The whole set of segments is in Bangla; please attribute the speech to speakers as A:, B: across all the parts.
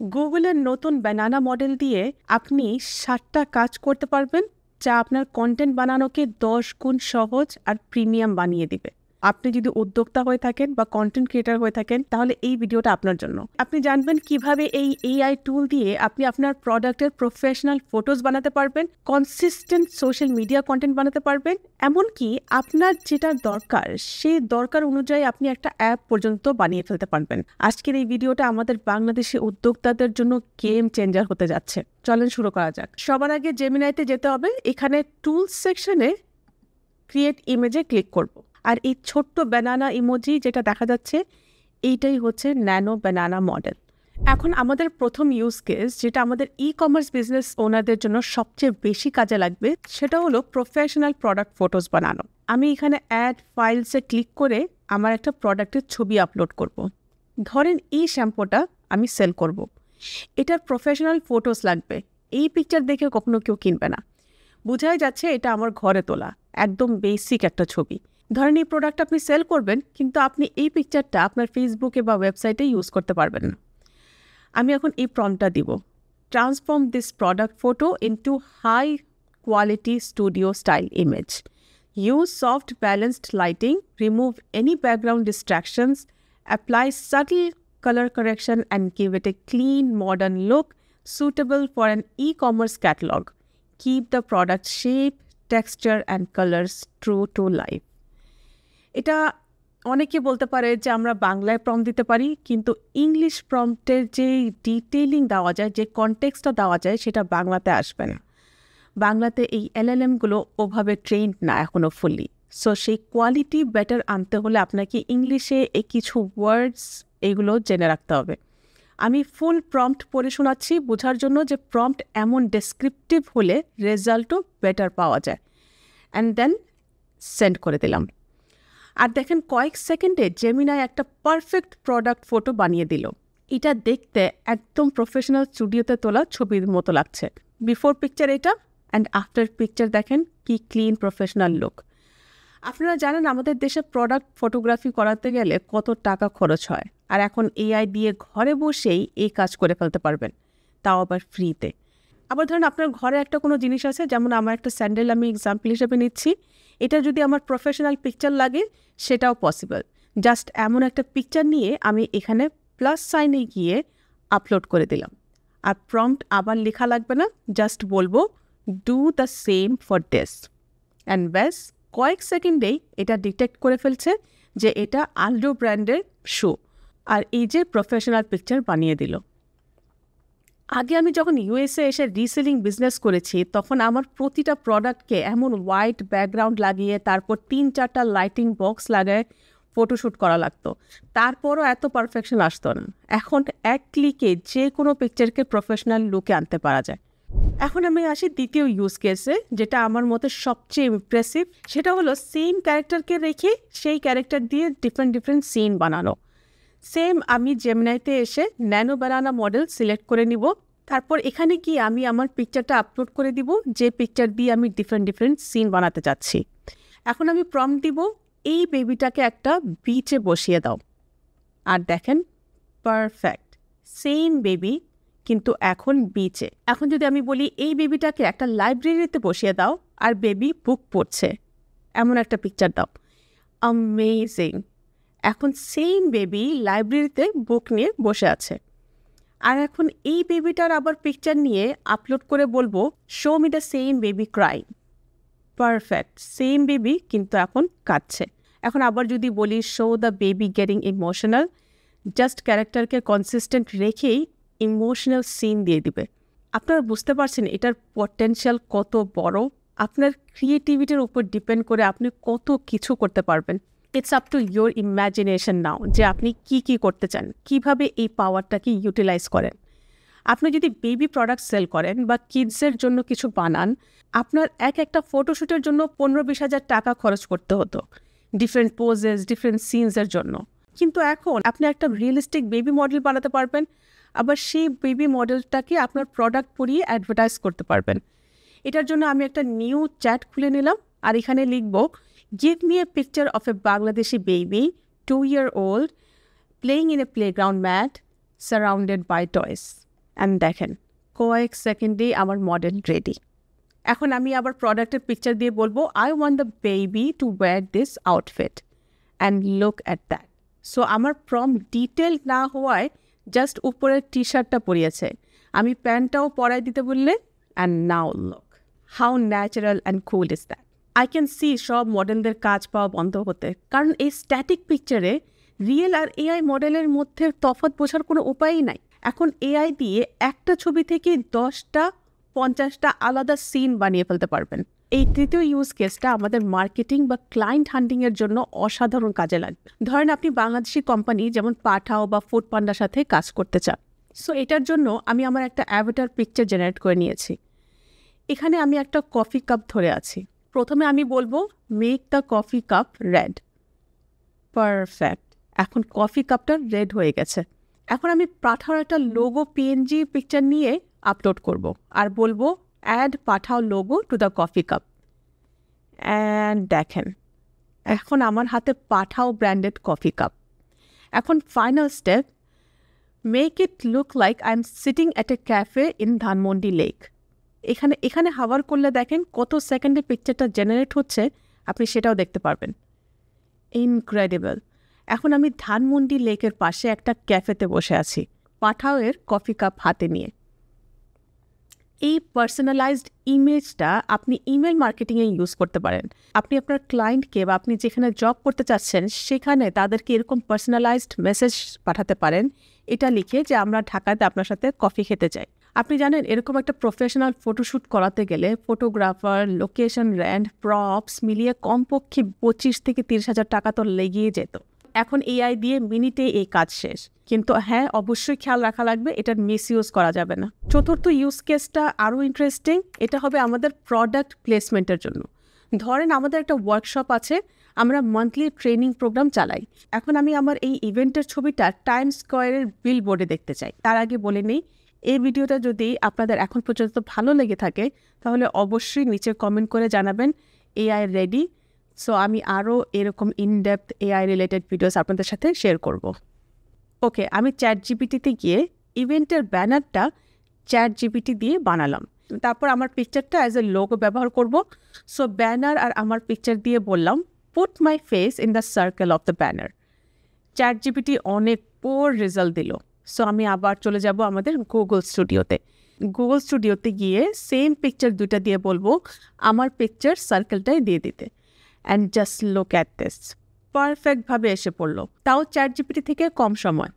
A: গুগলের নতুন ব্যানানা মডেল দিয়ে আপনি 7টা কাজ করতে পারবেন যা আপনার কন্টেন্ট বানানোকে 10 গুণ সহজ আর প্রিমিয়াম বানিয়ে দিবে। আপনি যদি উদ্যোক্তা হয়ে থাকেন বা কন্টেন্ট ক্রিয়েটর হয়ে থাকেন তাহলে এই ভিডিওটা আপনার জন্য। আপনি জানবেন কিভাবে এই এআই টুল দিয়ে আপনি আপনার প্রোডাক্টের প্রফেশনাল ফটোজ বানাতে পারবেন, কনসিস্টেন্ট সোশ্যাল মিডিয়া কন্টেন্ট বানাতে পারবেন, এমনকি আপনার যেটা দরকার সেই দরকার অনুযায়ী আপনি একটা অ্যাপ পর্যন্ত বানিয়ে ফেলতে পারবেন। আজকের এই ভিডিওটা আমাদের বাংলাদেশি উদ্যোক্তাদের জন্য গেম চেঞ্জার হতে যাচ্ছে। চলেন শুরু করা যাক। সবার আগে জেমিনাইতে যেতে হবে। এখানে টুলস সেকশনে ক্রিয়েট ইমেজে ক্লিক করব। আর এই ছোট্ট ব্যানানা ইমোজি যেটা দেখা যাচ্ছে এইটাই হচ্ছে ন্যানো ব্যানানা মডেল। এখন আমাদের প্রথম ইউজ কেস যেটা আমাদের ই-কমার্স বিজনেস ওনারদের জন্য সবচেয়ে বেশি কাজে লাগবে সেটা হলো প্রফেশনাল প্রোডাক্ট ফটোজ বানানো। আমি এখানে অ্যাড ফাইলসে ক্লিক করে আমার একটা প্রোডাক্টের ছবি আপলোড করব। ধরেন এই শ্যাম্পুটা আমি সেল করব। এটার প্রফেশনাল ফটোজ লাগবে। এই পিকচার দেখে কখনো কেউ কিনবে না। বোঝাই যাচ্ছে এটা আমার ঘরে তোলা একদম বেসিক একটা ছবি। ধরেন এই প্রোডাক্ট আপনি সেল করবেন কিন্তু আপনি এই পিকচারটা আপনার ফেসবুকে বা ওয়েবসাইটে ইউজ করতে পারবেন না। আমি এখন এই প্রম্পটটা দিব, transform this product photo into high quality studio style image, use soft balanced lighting, remove any background distractions, apply subtle color correction and give it a clean modern look suitable for an e-commerce catalog. Keep the product shape, texture and colors true to life. এটা অনেকে বলতে পারে যে আমরা বাংলায় প্রম্পট দিতে পারি, কিন্তু ইংলিশ প্রম্পটের যে ডিটেইলিং দেওয়া যায়, যে কনটেক্সটটা দেওয়া যায় সেটা বাংলাতে আসবে না। বাংলাতে এই এলএলএমগুলো ওভাবে ট্রেন্ড না এখনও ফুললি। সো সেই কোয়ালিটি বেটার আনতে হলে আপনাকে ইংলিশে এই কিছু ওয়ার্ডস এগুলো জেনে রাখতে হবে। আমি ফুল প্রম্পট পড়ে শোনাচ্ছি বোঝার জন্য যে প্রম্পট এমন ডেসক্রিপটিভ হলে রেজাল্টও বেটার পাওয়া যায়। অ্যান্ড দেন সেন্ড করে দিলাম। আর দেখেন কয়েক সেকেন্ডে জেমিনাই একটা পারফেক্ট প্রোডাক্ট ফটো বানিয়ে দিল। এটা দেখতে একদম প্রফেশনাল স্টুডিওতে তোলা ছবির মতো লাগছে। বিফোর পিকচার এটা, অ্যান্ড আফটার পিকচার দেখেন কি ক্লিন প্রফেশনাল লুক। আপনারা জানেন আমাদের দেশে প্রোডাক্ট ফটোগ্রাফি করাতে গেলে কত টাকা খরচ হয়, আর এখন এআই দিয়ে ঘরে বসেই এই কাজ করে ফেলতে পারবেন, তাও আবার ফ্রিতে। আবার ধরেন আপনার ঘরে একটা কোনো জিনিস আছে, যেমন আমার একটা স্যান্ডেল আমি এক্সাম্পল হিসেবে নিচ্ছি, এটা যদি আমার প্রফেশনাল পিকচার লাগে সেটাও পসিবল। জাস্ট এমন একটা পিকচার নিয়ে আমি এখানে প্লাস সাইনে গিয়ে আপলোড করে দিলাম। আর প্রম্পট আবার লেখা লাগবে না, জাস্ট বলবো do the same for this, and ব্যাস কয়েক সেকেন্ডেই এটা ডিটেক্ট করে ফেলছে যে এটা আলডো ব্র্যান্ডের শু, আর এই যে প্রফেশনাল পিকচার বানিয়ে দিল। আগে আমি যখন ইউএসএ এসে রিসেলিং বিজনেস করেছি তখন আমার প্রতিটা প্রোডাক্টকে এমন হোয়াইট ব্যাকগ্রাউন্ড লাগিয়ে তারপর 3-4টা লাইটিং বক্স লাগায় ফটোশ্যুট করা লাগতো, তারপরও এত পারফেকশন আসতো না। এখন এক ক্লিকে যে কোনো পিকচারকে প্রফেশনাল লুকে আনতে পারা যায়। এখন আমি আসি দ্বিতীয় ইউজ কেসে, যেটা আমার মতে সবচেয়ে ইমপ্রেসিভ। সেটা হলো সেম ক্যারেক্টারকে রেখে সেই ক্যারেক্টার দিয়ে ডিফারেন্ট সিন বানানো। সেম আমি জেমিনাইতে এসে ন্যানো ব্যানানা মডেল সিলেক্ট করে নিব। তারপর এখানে গিয়ে আমি আমার পিকচারটা আপলোড করে দিব, যে পিকচার দিয়ে আমি ডিফারেন্ট সিন বানাতে চাচ্ছি। এখন আমি প্রম্পট দিব, এই বেবিটাকে একটা বিচে বসিয়ে দাও। আর দেখেন পারফেক্ট সেম বেবি, কিন্তু এখন বিচে। এখন যদি আমি বলি এই বেবিটাকে একটা লাইব্রেরিতে বসিয়ে দাও আর বেবি বুক পড়ছে, এমন একটা পিকচার দাও, অ্যামেজিং। এখন সেম বেবি লাইব্রেরিতে বুক নিয়ে বসে আছে। আর এখন এই বেবিটার আবার পিকচার নিয়ে আপলোড করে বলবো show me the same baby crying, perfect same baby কিন্তু এখন কাঁদছে। এখন আবার যদি বলি show the baby getting emotional, just ক্যারেক্টারকে কনসিস্টেন্ট রেখেই ইমোশনাল সিন দিয়ে দিবে। আপনারা বুঝতে পারছেন এটার পটেনশিয়াল কত বড়। আপনার ক্রিয়েটিভিটির উপর ডিপেন্ড করে আপনি কত কিছু করতে পারবেন। It's up to your imagination now যে আপনি কি করতে চান, কিভাবে এই পাওয়ারটাকে ইউটিলাইজ করেন। আপনি যদি বেবি প্রোডাক্ট সেল করেন বা কিডসের জন্য কিছু বানান, আপনার একটা ফটোশ্যুটের জন্য 15-20 হাজার টাকা খরচ করতে হতো ডিফারেন্ট পোজেস, ডিফারেন্ট সিনসের জন্য। কিন্তু এখন আপনি একটা রিয়েলিস্টিক বেবি মডেল বানাতে পারবেন, আবার সেই বেবি মডেলটাকে আপনার প্রোডাক্ট পরিয়ে অ্যাডভার্টাইজ করতে পারবেন। এটার জন্য আমি একটা নিউ চ্যাট খুলে নিলাম আর এখানে লিখব give me a picture of A Bangladeshi baby 2-year-old playing in a playground mat surrounded by toys. And দেখেন কয়েক সেকেন্ডেই আমার মডেল রেডি। এখন আমি আবার প্রোডাক্টের পিকচার দিয়ে বলবো I want the baby two wire this outfit and look at that. So আমার প্রম্পট ডিটেল না হওয়ায় জাস্ট উপরের টি শার্টটা পরিয়েছে, আমি প্যান্টটাও পরাই দিতে বললে and now look how natural and cool is that. I can see সব মডেলদের কাজ পাওয়া বন্ধ হতে, কারণ এই স্ট্যাটিক পিকচারে রিয়েল আর এআই মডেলের মধ্যে তফাৎ বোঝার কোনো উপায়ই নাই। এখন এআই দিয়ে একটা ছবি থেকে 10টা 50টা আলাদা সিন বানিয়ে ফেলতে পারবেন। এই তৃতীয় ইউজ কেসটা আমাদের মার্কেটিং বা ক্লায়েন্ট হান্টিংয়ের জন্য অসাধারণ কাজে লাগবে। ধরেন আপনি বাংলাদেশি কোম্পানি যেমন পাঠাও বা ফুড পান্ডার সাথে কাজ করতে চান। সো এটার জন্য আমি আমার একটা অ্যাভাটার পিকচার জেনারেট করে নিয়েছি। এখানে আমি একটা কফি কাপ ধরে আছি। প্রথমে আমি বলবো make the coffee cup red. Perfect, এখন কফি কাপটা রেড হয়ে গেছে। এখন আমি পাঠাও একটা লোগো পিএনজি পিকচার নিয়ে আপলোড করব আর বলবো add Pathao logo to the coffee cup. And দেখেন এখন আমার হাতে পাঠাও ব্র্যান্ডেড কফি কাপ। এখন final step, make it look like I am sitting at a cafe in Dhanmondi lake. এখানে হাওয়ার করলে দেখেন কত সেকেন্ডে পিকচারটা জেনারেট হচ্ছে, আপনি সেটাও দেখতে পারবেন। ইনক্রেডিবল। এখন আমি ধানমন্ডি লেকের পাশে একটা ক্যাফেতে বসে আছি, পাঠাওয়ের কফি কাপ হাতে নিয়ে। এই পার্সোনালাইজড ইমেজটা আপনি ইমেল মার্কেটিংয়ে ইউজ করতে পারেন। আপনি আপনার ক্লায়েন্টকে বা আপনি যেখানে জব করতে চাচ্ছেন সেখানে তাদেরকে এরকম পার্সোনালাইজড মেসেজ পাঠাতে পারেন, এটা লিখে যে আমরা ঢাকাতে আপনার সাথে কফি খেতে চাই। আপনি জানেন এরকম একটা প্রফেশনাল ফটোশ্যুট করাতে গেলে ফটোগ্রাফার, লোকেশন, রেন্ট, প্রপস মিলিয়ে কমপক্ষে 25 থেকে 30 হাজার টাকা তো লেগেই যেত। এখন এআই দিয়ে মিনিটে এই কাজ শেষ। কিন্তু হ্যাঁ, অবশ্যই খেয়াল রাখা লাগবে এটার মিসইউজ করা যাবে না। চতুর্থ ইউজ কেসটা আরও ইন্টারেস্টিং। এটা হবে আমাদের প্রোডাক্ট প্লেসমেন্টের জন্য। ধরেন আমাদের একটা ওয়ার্কশপ আছে, আমরা মান্থলি ট্রেনিং প্রোগ্রাম চালাই। এখন আমি আমার এই ইভেন্টের ছবিটা টাইমস স্কোয়ারের বিলবোর্ডে দেখতে চাই। তার আগে বলে নিই, এই ভিডিওটা যদি আপনাদের এখন পর্যন্ত ভালো লেগে থাকে তাহলে অবশ্যই নিচে কমেন্ট করে জানাবেন এআই রেডি। সো আমি আরও এরকম ইনডেপথ এআই রিলেটেড ভিডিওস আপনাদের সাথে শেয়ার করব। ওকে, আমি চ্যাট জিপিটিতে গিয়ে ইভেন্টের ব্যানারটা চ্যাট জিপিটি দিয়ে বানালাম। তারপর আমার পিকচারটা অ্যাজ এ লোগো ব্যবহার করব। সো ব্যানার আর আমার পিকচার দিয়ে বললাম put my face in the circle of the banner. Chat GPT অনেক পোর রেজাল্ট দিল। সো আমি আবার চলে যাব আমাদের গুগল স্টুডিওতে। গুগল স্টুডিওতে গিয়ে সেম পিকচার দুইটা দিয়ে বলবো আমার পিকচার সার্কেলটাই দিয়ে দিতে। And just look at this, পারফেক্টভাবে এসে পড়লো, তাও চ্যাট জিপিটি থেকে কম সময়।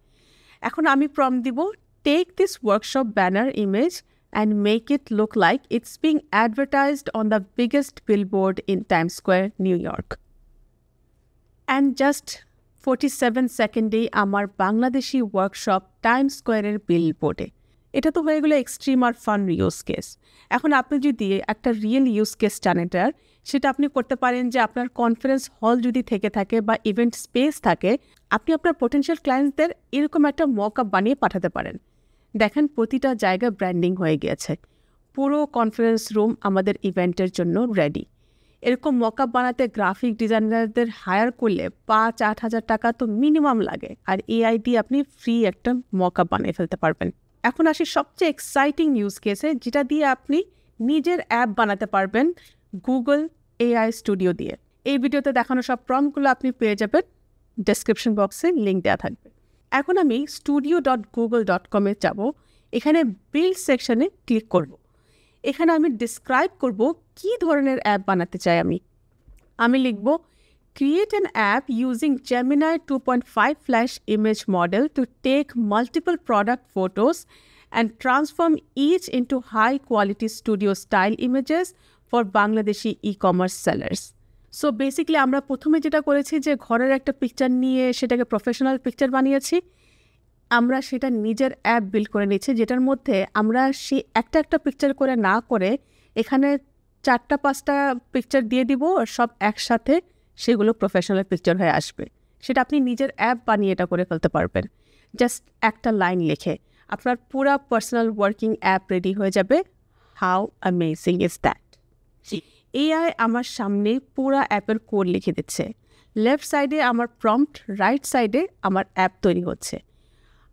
A: এখন আমি প্রম্পট দিব take this workshop banner image and make it look like it's being advertised on the biggest billboard in Times Square, New York. And just 47 সেকেন্ডেই আমার বাংলাদেশি ওয়ার্কশপ টাইমস স্কোয়ারের বিলবোর্ডে। এটা তো হয়ে গেলো এক্সট্রিম আর ফান ইউজ কেস। এখন আপনি যদি একটা রিয়েল ইউজ কেস চান এটার, সেটা আপনি করতে পারেন যে আপনার কনফারেন্স হল যদি থেকে থাকে বা ইভেন্ট স্পেস থাকে, আপনি আপনার পোটেনশিয়াল ক্লায়েন্টসদের এরকম একটা মক আপ বানিয়ে পাঠাতে পারেন। দেখেন প্রতিটা জায়গায় ব্র্যান্ডিং হয়ে গিয়েছে, পুরো কনফারেন্স রুম আমাদের ইভেন্টের জন্য রেডি। এরকম মক আপ বানাতে গ্রাফিক ডিজাইনারদের হায়ার করলে 5-8 হাজার টাকা তো মিনিমাম লাগে, আর এআই দিয়ে আপনি ফ্রি একটা মক আপ বানিয়ে ফেলতে পারবেন। এখন আসি সবচেয়ে এক্সাইটিং ইউজ কেসে, যেটা দিয়ে আপনি নিজের অ্যাপ বানাতে পারবেন গুগল এআই স্টুডিও দিয়ে। এই ভিডিওতে দেখানো সব প্রম্পটগুলো আপনি পেয়ে যাবেন, ডেসক্রিপশন বক্সে লিঙ্ক দেওয়া থাকবে। এখন আমি studio.google.com এ যাব। এখানে বিল্ড সেকশনে ক্লিক করব। এখানে আমি ডিসক্রাইব করব কি ধরনের অ্যাপ বানাতে চাই। আমি লিখব create an app using Gemini 2.5 flash image model to take multiple product photos and transform each into high quality studio style images for Bangladeshi e-commerce sellers. So basically আমরা প্রথমে যেটা করেছি যে ঘরের একটা পিকচার নিয়ে সেটাকে প্রফেশনাল পিকচার বানিয়েছি, আমরা সেটা নিজের অ্যাপ বিল্ড করে নিচ্ছি, যেটার মধ্যে আমরা সেই একটা পিকচার করে না করে এখানে 4-5টা পিকচার দিয়ে দিব, আর সব একসাথে সেগুলো প্রফেশনাল পিকচার হয়ে আসবে। সেটা আপনি নিজের অ্যাপ বানিয়ে এটা করে ফেলতে পারবেন। জাস্ট একটা লাইন লিখে আপনার পুরা পার্সোনাল ওয়ার্কিং অ্যাপ রেডি হয়ে যাবে। How amazing is that! AI আমার সামনে পুরা অ্যাপের কোড লিখে দিচ্ছে। লেফট সাইডে আমার প্রম্পট, রাইট সাইডে আমার অ্যাপ তৈরি হচ্ছে।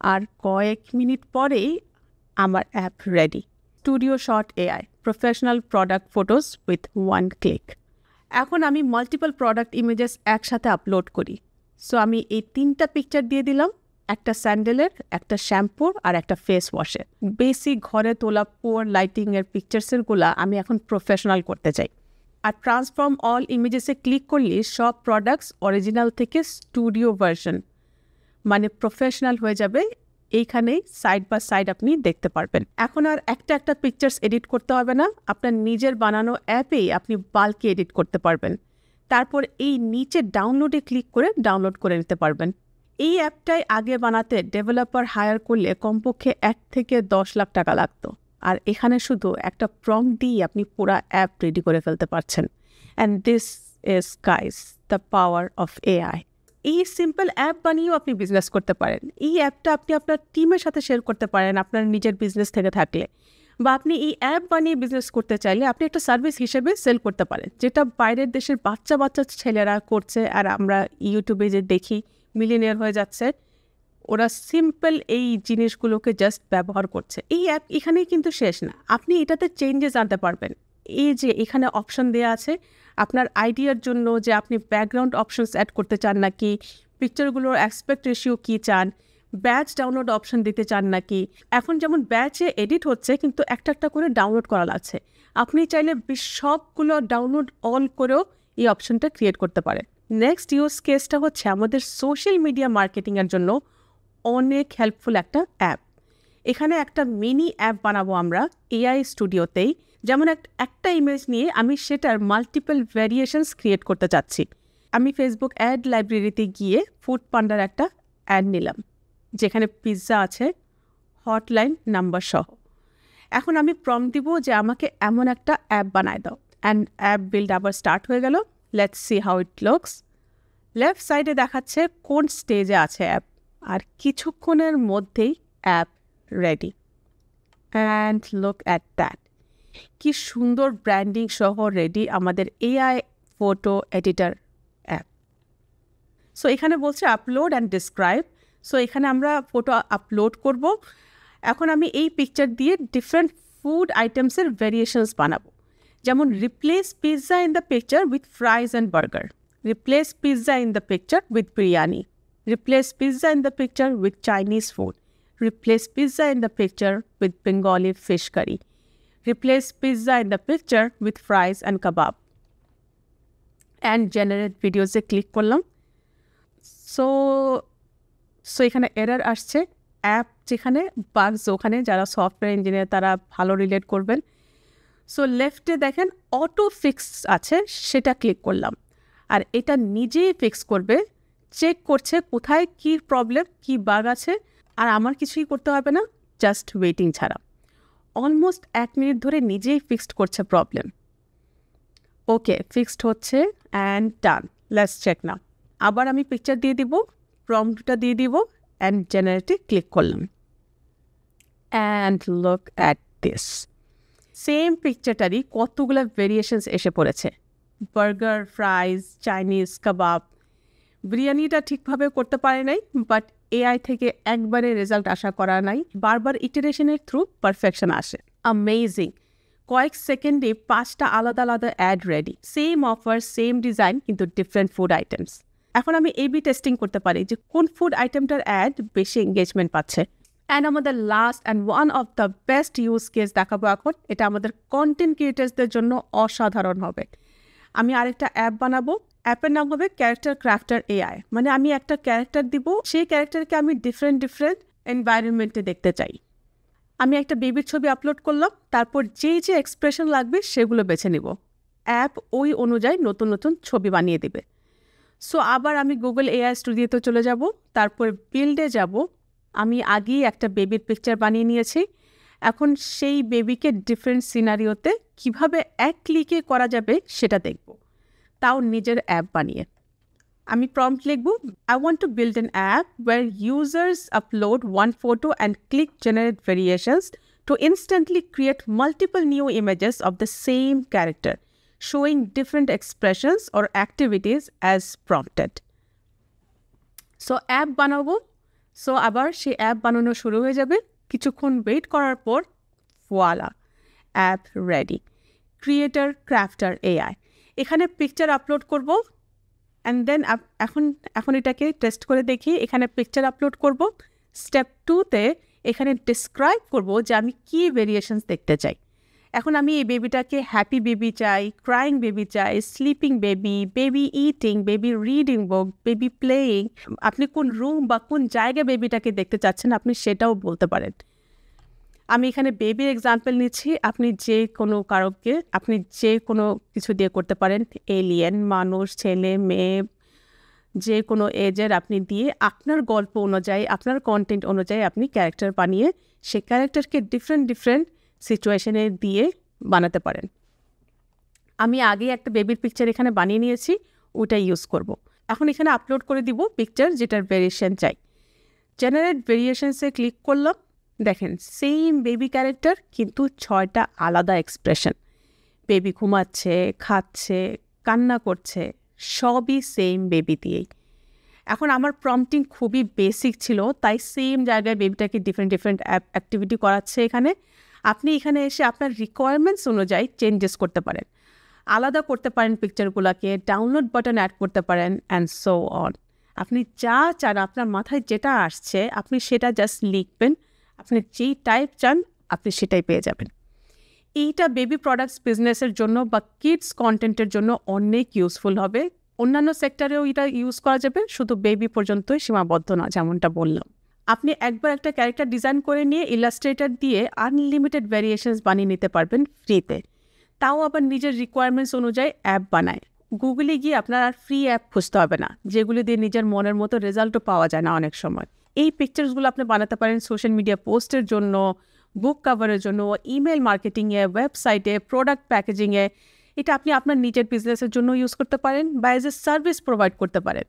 A: আর কয়েক মিনিট পরেই আমার app ready. Studio shot AI, professional product photos with one click. এখন আমি মাল্টিপল প্রোডাক্ট ইমেজেস একসাথে আপলোড করি। সো আমি এই 3টা পিকচার দিয়ে দিলাম, একটা স্যান্ডেলের, একটা শ্যাম্পুর আর একটা ফেস ওয়াশের। বেসিক ঘরে তোলা পোর লাইটিংয়ের পিকচার্সেরগুলা আমি এখন প্রফেশনাল করতে চাই। আর ট্রান্সফর্ম অল ইমেজেসে ক্লিক করলে সব প্রোডাক্টস অরিজিনাল থেকে স্টুডিও ভার্সন মানে প্রফেশনাল হয়ে যাবে। এইখানেই সাইড বাই সাইড আপনি দেখতে পারবেন। এখন আর একটা একটা পিকচার্স এডিট করতে হবে না, আপনার নিজের বানানো অ্যাপেই আপনি বাল্কে এডিট করতে পারবেন। তারপর এই নিচে ডাউনলোডে ক্লিক করে ডাউনলোড করে নিতে পারবেন। এই অ্যাপটাই আগে বানাতে ডেভেলপার হায়ার করলে কমপক্ষে 1 থেকে 10 লাখ টাকা লাগতো, আর এখানে শুধু একটা প্রম্পট দিয়ে আপনি পুরো অ্যাপ রেডি করে ফেলতে পারছেন। And this is guys the power of AI. এই সিম্পল অ্যাপ বানিয়েও আপনি বিজনেস করতে পারেন। এই অ্যাপটা আপনি আপনার টিমের সাথে শেয়ার করতে পারেন আপনার নিজের বিজনেস থেকে থাকলে, বা আপনি এই অ্যাপ বানিয়ে বিজনেস করতে চাইলে আপনি একটা সার্ভিস হিসেবে সেল করতে পারেন, যেটা বাইরের দেশের বাচ্চা বাচ্চা ছেলেরা করছে। আর আমরা ইউটিউবে যে দেখি মিলিয়নিয়ার হয়ে যাচ্ছে, ওরা সিম্পল এই জিনিসগুলোকে জাস্ট ব্যবহার করছে। এই অ্যাপ এখানেই কিন্তু শেষ না, আপনি এটাতে চেঞ্জেস আনতে পারবেন। এই যে এখানে অপশন দেওয়া আছে আপনার আইডিয়ার জন্য, যে আপনি ব্যাকগ্রাউন্ড অপশনস অ্যাড করতে চান নাকি, পিকচারগুলোর অ্যাসপেক্ট রেশিও কী চান, ব্যাচ ডাউনলোড অপশন দিতে চান নাকি। এখন যেমন ব্যাচে এডিট হচ্ছে কিন্তু একটা একটা করে ডাউনলোড করা লাগছে, আপনি চাইলে সবগুলো ডাউনলোড অল করেও এই অপশনটা ক্রিয়েট করতে পারেন। নেক্সট ইউজ কেসটা হচ্ছে আমাদের সোশ্যাল মিডিয়া মার্কেটিংয়ের জন্য অনেক হেল্পফুল একটা অ্যাপ। এখানে একটা মিনি অ্যাপ বানাবো আমরা এআই স্টুডিওতেই। যেমন একটা ইমেজ নিয়ে আমি সেটার মাল্টিপল ভ্যারিয়েশনস ক্রিয়েট করতে চাচ্ছি। আমি ফেসবুক অ্যাড লাইব্রেরিতে গিয়ে ফুড পান্ডার একটা অ্যাড নিলাম, যেখানে পিৎজা আছে হটলাইন নাম্বার সহ। এখন আমি প্রম্পট দিব যে আমাকে এমন একটা অ্যাপ বানায় দাও, অ্যান্ড অ্যাপ বিল্ড আবার স্টার্ট হয়ে গেল। Let's see how it looks. Left সাইডে দেখাচ্ছে কোন স্টেজে আছে অ্যাপ, আর কিছুক্ষণের মধ্যেই app ready. And look at that, কি সুন্দর ব্র্যান্ডিং সহ রেডি আমাদের AI photo editor app. So এখানে বলছে আপলোড অ্যান্ড ডিসক্রাইব। সো এখানে আমরা ফটো আপলোড করব। এখন আমি এই পিকচার দিয়ে ডিফারেন্ট ফুড আইটেমসের ভ্যারিয়েশনস বানাবো। যেমন replace pizza in the picture with ফ্রাইজ and burger, replace pizza in the picture with biryani, replace pizza in the picture with Chinese food, replace pizza in the picture with Bengali fish curry, replace pizza in the picture with fries and kebab, and generate videos A click করলাম। সো এখানে এরর আসছে, অ্যাপ যেখানে বাগস ওখানে, যারা সফটওয়্যার ইঞ্জিনিয়ার তারা ভালো রিলেট করবেন। সো লেফটে দেখেন অটো ফিক্স আছে, সেটা ক্লিক করলাম, আর এটা নিজেই ফিক্স করবে, চেক করছে কোথায় কী প্রবলেম, কী বাগ আছে, আর আমার কিছুই করতে হবে না, জাস্ট ওয়েটিং ছাড়া। অলমোস্ট 1 মিনিট ধরে নিজেই ফিক্সড করছে প্রবলেম। ওকে, ফিক্সড হচ্ছে and done. Let's check now. আবার আমি পিকচার দিয়ে দিব, প্রম্পটটা দিয়ে দিব, অ্যান্ড জেনারেটে ক্লিক করলাম। And look at this, same পিকচারটারই কতগুলো ভেরিয়েশনস এসে পড়েছে। Burger, fries, Chinese, kebab. বিরিয়ানিটা ঠিকভাবে করতে পারে নাই, বাট এআই থেকে একবারে রেজাল্ট আশা করা নাই, বারবার ইটারেশনের থ্রু পারফেকশন আসে। অ্যামেজিং, কয়েক সেকেন্ডে 5টা আলাদা আলাদা ad ready, same offer, same design, কিন্তু ডিফারেন্ট ফুড আইটেমস। এখন আমি এবি টেস্টিং করতে পারি যে কোন ফুড আইটেমটার অ্যাড বেশি এঙ্গেজমেন্ট পাচ্ছে। অ্যান্ড আমাদের last and one of the best use case দেখাবো এখন। এটা আমাদের কন্টেন্ট ক্রিয়েটার্সদের জন্য অসাধারণ হবে। আমি আরেকটা অ্যাপ বানাবো, অ্যাপের নাম হবে ক্যারেক্টার ক্রাফটার এআই। মানে আমি একটা ক্যারেক্টার দিব, সেই ক্যারেক্টারকে আমি ডিফারেন্ট এনভায়রনমেন্টে দেখতে চাই। আমি একটা বেবির ছবি আপলোড করলাম, তারপর যে এক্সপ্রেশন লাগবে সেগুলো বেছে নিব, অ্যাপ ওই অনুযায়ী নতুন নতুন ছবি বানিয়ে দেবে। সো আবার আমি গুগল এআই স্টুডিওতে চলে যাব, তারপর বিল্ডে যাব। আমি আগেই একটা বেবির পিকচার বানিয়ে নিয়েছি, এখন সেই বেবিকে ডিফারেন্ট সিনারিওতে কিভাবে এক ক্লিকে করা যাবে সেটা দেখব, তাও নিজের অ্যাপ বানিয়ে। আমি প্রম্পট লিখব, I want to build an app where users upload one photo and click generate variations to instantly create multiple new images of the same character, showing different expressions or activities as prompted. So app বানাবো, সো আবার সেই অ্যাপ বানানো শুরু হয়ে যাবে। কিছুক্ষণ ওয়েট করার পর voila, app ready. Creator crafter AI, এখানে পিকচার আপলোড করব অ্যান্ড দেন এখন এটাকে টেস্ট করে দেখি। এখানে পিকচার আপলোড করব। স্টেপ 2তে এখানে ডিসক্রাইব করব যে আমি কী ভেরিয়েশনস দেখতে চাই। এখন আমি এই বেবিটাকে হ্যাপি বেবি চাই, ক্রাইং বেবি চাই, sleeping baby, baby eating, baby reading book, baby playing. আপনি কোন রুম বা কোন জায়গায় বেবিটাকে দেখতে চাচ্ছেন আপনি সেটাও বলতে পারেন। আমি এখানে বেবির এক্সাম্পল নিচ্ছি, আপনি যে কোনো কারোকে আপনি যে কোনো কিছু দিয়ে করতে পারেন। এলিয়েন, মানুষ, ছেলে, মেয়ে, যে কোনো এজের আপনি দিয়ে আপনার গল্প অনুযায়ী, আপনার কন্টেন্ট অনুযায়ী আপনি ক্যারেক্টার বানিয়ে সেই ক্যারেক্টারকে ডিফারেন্ট সিচুয়েশনে দিয়ে বানাতে পারেন। আমি আগে একটা বেবির পিকচার এখানে বানিয়ে নিয়েছি, ওটা ইউজ করব। এখন এখানে আপলোড করে দিব পিকচার যেটার ভেরিয়েশন চাই। জেনারেট ভেরিয়েশনসে ক্লিক করলাম। দেখেন সেম বেবি ক্যারেক্টার কিন্তু 6টা আলাদা এক্সপ্রেশন। বেবি ঘুমাচ্ছে, খাচ্ছে, কান্না করছে, সবই সেম বেবি দিয়েই। এখন আমার প্রম্পটিং খুবই বেসিক ছিল, তাই সেম জায়গায় বেবিটাকে ডিফারেন্ট অ্যাক্টিভিটি করাচ্ছে এখানে। আপনি এখানে এসে আপনার রিকোয়ারমেন্টস অনুযায়ী চেঞ্জেস করতে পারেন, আলাদা করতে পারেন পিকচারগুলোকে, ডাউনলোড বাটন অ্যাড করতে পারেন অ্যান্ড সো অন। আপনি যা চান, আপনার মাথায় যেটা আসছে আপনি সেটা জাস্ট লিখবেন। আপনি যেই টাইপ চান আপনি সেটাই পেয়ে যাবেন। এইটা বেবি প্রোডাক্টস বিজনেসের জন্য বা কিডস কন্টেন্টের জন্য অনেক ইউজফুল হবে। অন্যান্য সেক্টরেও এটা ইউজ করা যাবে, শুধু বেবি পর্যন্তই সীমাবদ্ধ না, যেমনটা বললাম। আপনি একবার একটা ক্যারেক্টার ডিজাইন করে নিয়ে ইলাস্ট্রেটর দিয়ে আনলিমিটেড ভ্যারিয়েশনস বানিয়ে নিতে পারবেন ফ্রিতে, তাও আবার নিজের রিকোয়ারমেন্টস অনুযায়ী অ্যাপ বানায়। গুগলে গিয়ে আপনার আর ফ্রি অ্যাপ খুঁজতে হবে না, যেগুলি দিয়ে নিজের মনের মতো রেজাল্টও পাওয়া যায় না অনেক সময়। এই পিকচার্সগুলো আপনি বানাতে পারেন সোশ্যাল মিডিয়া পোস্টের জন্য, বুক কাভারের জন্য, ইমেল মার্কেটিংয়ে, ওয়েবসাইটে, প্রোডাক্ট প্যাকেজিংয়ে। এটা আপনি আপনার নিজের বিজনেসের জন্য ইউজ করতে পারেন বা এজ এ সার্ভিস প্রোভাইড করতে পারেন।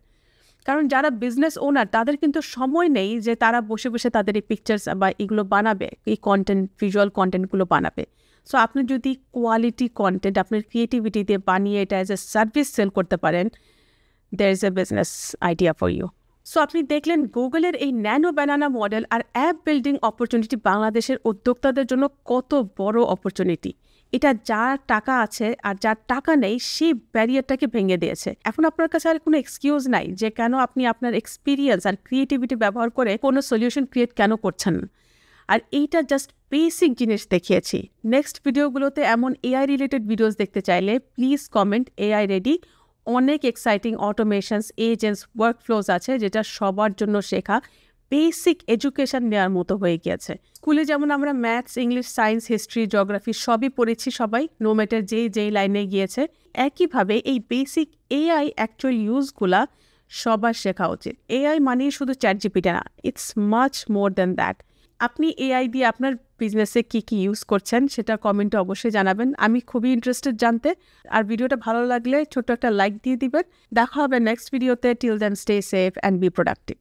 A: কারণ যারা বিজনেস ওনার তাদের কিন্তু সময় নেই যে তারা বসে বসে তাদের এই পিকচার্স বা এগুলো বানাবে, এই কন্টেন্ট, ভিজুয়াল কন্টেন্টগুলো বানাবে। সো আপনি যদি কোয়ালিটি কন্টেন্ট আপনার ক্রিয়েটিভিটি দিয়ে বানিয়ে এটা অ্যাজ এ সার্ভিস সেল করতে পারেন, there is a business idea for you. So আপনি দেখলেন গুগলের এই ন্যানো ব্যানানা মডেল আর অ্যাপ বিল্ডিং অপরচুনিটি বাংলাদেশের উদ্যোক্তাদের জন্য কত বড় অপরচুনিটি। এটা যার টাকা আছে আর যার টাকা নেই সেই ব্যারিয়ারটাকে ভেঙে দিয়েছে। এখন আপনার কাছে আর কোনো এক্সকিউজ নাই যে কেন আপনি আপনার এক্সপিরিয়েন্স আর ক্রিয়েটিভিটি ব্যবহার করে কোনো সলিউশন ক্রিয়েট কেন করছেন। আর এইটা জাস্ট বেসিক জিনিস দেখিয়েছি। নেক্সট ভিডিওগুলোতে এমন এআই রিলেটেড ভিডিওস দেখতে চাইলে প্লিজ কমেন্ট এআই রেডি। অনেক এক্সাইটিং অটোমেশনস, এজেন্টস, ওয়ার্কফ্লোজ আছে যেটা সবার জন্য শেখা বেসিক এডুকেশন নেওয়ার মতো হয়ে গিয়েছে। স্কুলে যেমন আমরা maths, English, science, history, geography সবই পড়েছি সবাই, নো ম্যাটার যেই লাইনে গিয়েছে। একইভাবে এই বেসিক এআই অ্যাকচুয়াল ইউজগুলা সবার শেখা উচিত। এআই মানেই শুধু চ্যাটজিপিটি না, it's much more than that. আপনি এআই দিয়ে আপনার বিজনেসে কী ইউজ করছেন সেটা কমেন্টে অবশ্যই জানাবেন, আমি খুবই ইন্টারেস্টেড জানতে। আর ভিডিওটা ভালো লাগলে ছোট্ট একটা লাইক দিয়ে দিবেন। দেখা হবে নেক্সট ভিডিওতে। Till then stay safe and be productive.